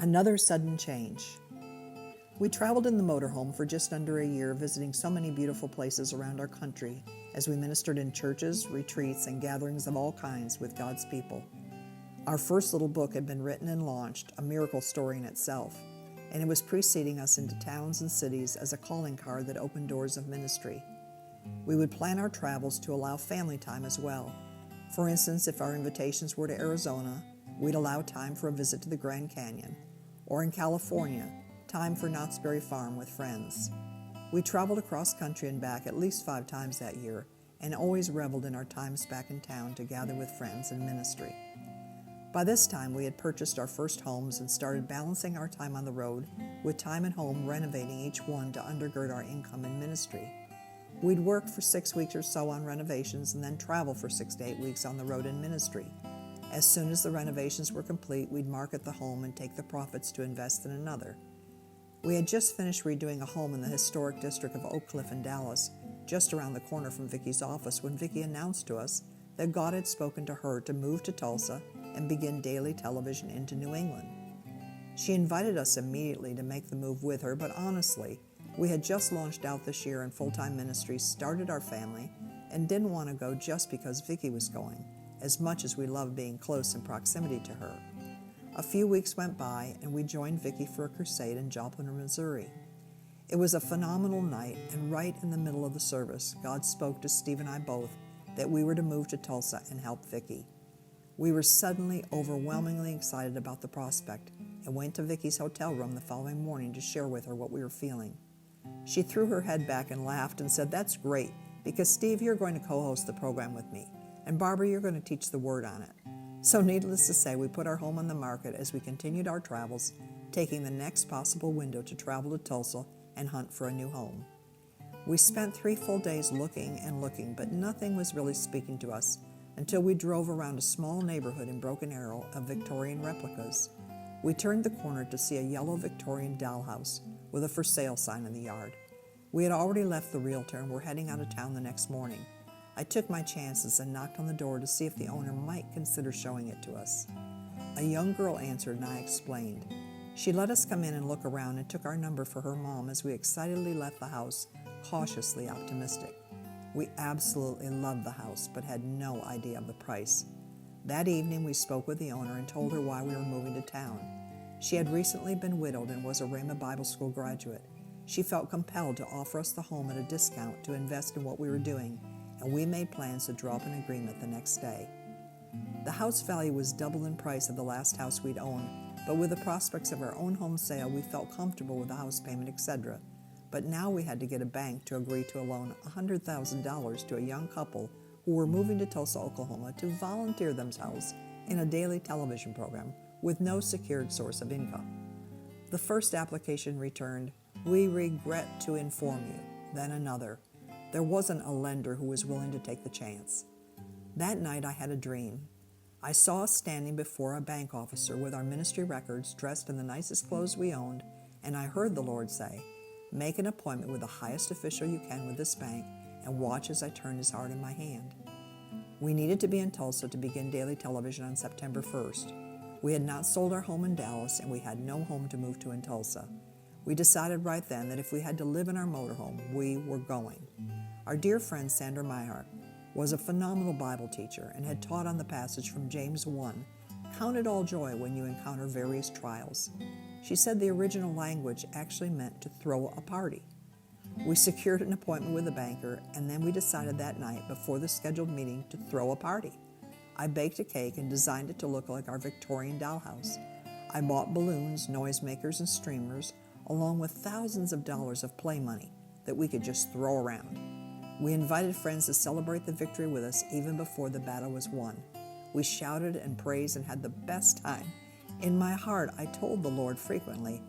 Another sudden change. We traveled in the motorhome for just under a year, visiting so many beautiful places around our country as we ministered in churches, retreats, and gatherings of all kinds with God's people. Our first little book had been written and launched, a miracle story in itself, and it was preceding us into towns and cities as a calling card that opened doors of ministry. We would plan our travels to allow family time as well. For instance, if our invitations were to Arizona, we'd allow time for a visit to the Grand Canyon, or in California, time for Knott's Berry Farm with friends. We traveled across country and back at least 5 times that year, and always reveled in our times back in town to gather with friends and ministry. By this time, we had purchased our first homes and started balancing our time on the road with time at home, renovating each one to undergird our income in ministry. We'd work for 6 weeks or so on renovations and then travel for 6 to 8 weeks on the road in ministry. As soon as the renovations were complete, we'd market the home and take the profits to invest in another. We had just finished redoing a home in the historic district of Oak Cliff in Dallas, just around the corner from Vicky's office, when Vicky announced to us that God had spoken to her to move to Tulsa and begin daily television into New England. She invited us immediately to make the move with her, but honestly, we had just launched out this year in full-time ministry, started our family, and didn't want to go just because Vicky was going, as much as we loved being close in proximity to her. A few weeks went by, and we joined Vicky for a crusade in Joplin, Missouri. It was a phenomenal night, and right in the middle of the service, God spoke to Steve and I both that we were to move to Tulsa and help Vicky. We were suddenly overwhelmingly excited about the prospect and went to Vicky's hotel room the following morning to share with her what we were feeling. She threw her head back and laughed and said, "That's great, because Steve, you're going to co-host the program with me, and Barbara, you're going to teach the word on it." So needless to say, we put our home on the market as we continued our travels, taking the next possible window to travel to Tulsa and hunt for a new home. We spent 3 full days looking and looking, but nothing was really speaking to us until we drove around a small neighborhood in Broken Arrow of Victorian replicas. We turned the corner to see a yellow Victorian dollhouse with a for sale sign in the yard. We had already left the realtor and were heading out of town the next morning. I took my chances and knocked on the door to see if the owner might consider showing it to us. A young girl answered, and I explained. She let us come in and look around and took our number for her mom as we excitedly left the house, cautiously optimistic. We absolutely loved the house, but had no idea of the price. That evening, we spoke with the owner and told her why we were moving to town. She had recently been widowed and was a Rhema Bible School graduate. She felt compelled to offer us the home at a discount to invest in what we were doing, and we made plans to draw up an agreement the next day. The house value was double in price of the last house we'd owned, but with the prospects of our own home sale, we felt comfortable with the house payment, etc. But now we had to get a bank to agree to a loan $100,000 to a young couple who were moving to Tulsa, Oklahoma to volunteer themselves in a daily television program with no secured source of income. The first application returned, "We regret to inform you." Then another. There wasn't a lender who was willing to take the chance. That night I had a dream. I saw us standing before a bank officer with our ministry records, dressed in the nicest clothes we owned, and I heard the Lord say, "Make an appointment with the highest official you can with this bank and watch as I turn his heart in my hand." We needed to be in Tulsa to begin daily television on September 1st. We had not sold our home in Dallas, and we had no home to move to in Tulsa. We decided right then that if we had to live in our motorhome, we were going. Our dear friend Sandra Meyer was a phenomenal Bible teacher and had taught on the passage from James 1, "Count it all joy when you encounter various trials." She said the original language actually meant to throw a party. We secured an appointment with a banker, and then we decided that night before the scheduled meeting to throw a party. I baked a cake and designed it to look like our Victorian dollhouse. I bought balloons, noisemakers, and streamers, along with thousands of dollars of play money that we could just throw around. We invited friends to celebrate the victory with us even before the battle was won. We shouted and praised and had the best time. In my heart, I told the Lord frequently,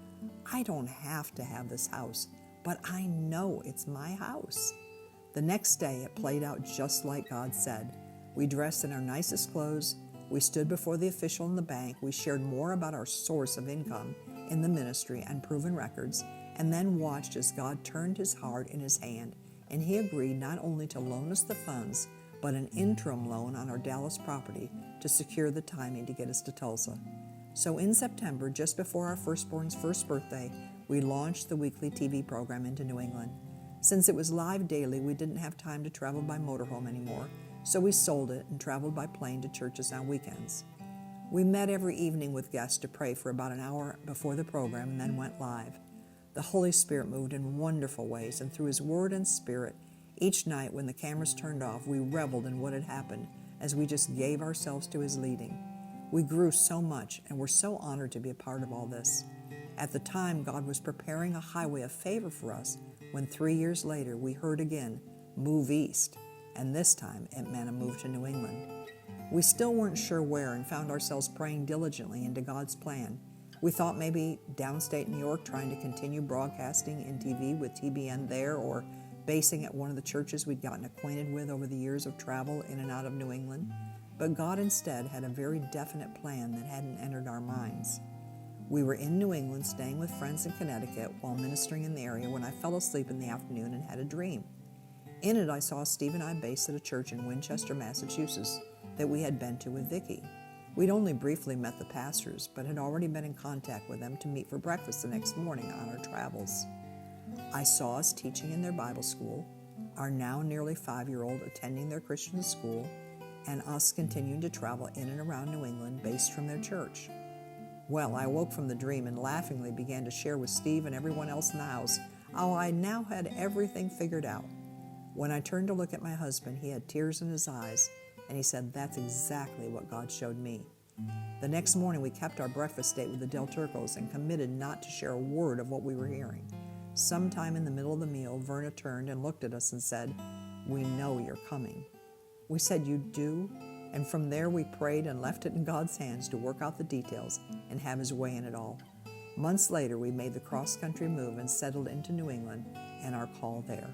"I don't have to have this house, but I know it's my house." The next day, it played out just like God said. We dressed in our nicest clothes. We stood before the official in the bank. We shared more about our source of income in the ministry and proven records, and then watched as God turned his heart in his hand, and he agreed not only to loan us the funds, but an interim loan on our Dallas property to secure the timing to get us to Tulsa. So in September, just before our firstborn's first birthday, we launched the weekly TV program into New England. Since it was live daily, we didn't have time to travel by motorhome anymore, so we sold it and traveled by plane to churches on weekends. We met every evening with guests to pray for about an hour before the program and then went live. The Holy Spirit moved in wonderful ways, and through His Word and Spirit, each night when the cameras turned off, we reveled in what had happened as we just gave ourselves to His leading. We grew so much and were so honored to be a part of all this. At the time, God was preparing a highway of favor for us when 3 years later we heard again, "Move east," and this time it meant a move to New England. We still weren't sure where and found ourselves praying diligently into God's plan. We thought maybe downstate New York, trying to continue broadcasting in TV with TBN there, or basing at one of the churches we'd gotten acquainted with over the years of travel in and out of New England. But God instead had a very definite plan that hadn't entered our minds. We were in New England staying with friends in Connecticut while ministering in the area when I fell asleep in the afternoon and had a dream. In it, I saw Steve and I based at a church in Winchester, Massachusetts that we had been to with Vicki. We'd only briefly met the pastors, but had already been in contact with them to meet for breakfast the next morning on our travels. I saw us teaching in their Bible school, our now nearly 5-year-old attending their Christian school, and us continuing to travel in and around New England based from their church. Well, I woke from the dream and laughingly began to share with Steve and everyone else in the house how I now had everything figured out. When I turned to look at my husband, he had tears in his eyes, and he said, "That's exactly what God showed me." The next morning, we kept our breakfast date with the Del Turcos and committed not to share a word of what we were hearing. Sometime in the middle of the meal, Verna turned and looked at us and said, "We know you're coming." We said, "You do?" And from there, we prayed and left it in God's hands to work out the details and have His way in it all. Months later, we made the cross-country move and settled into New England and our call there.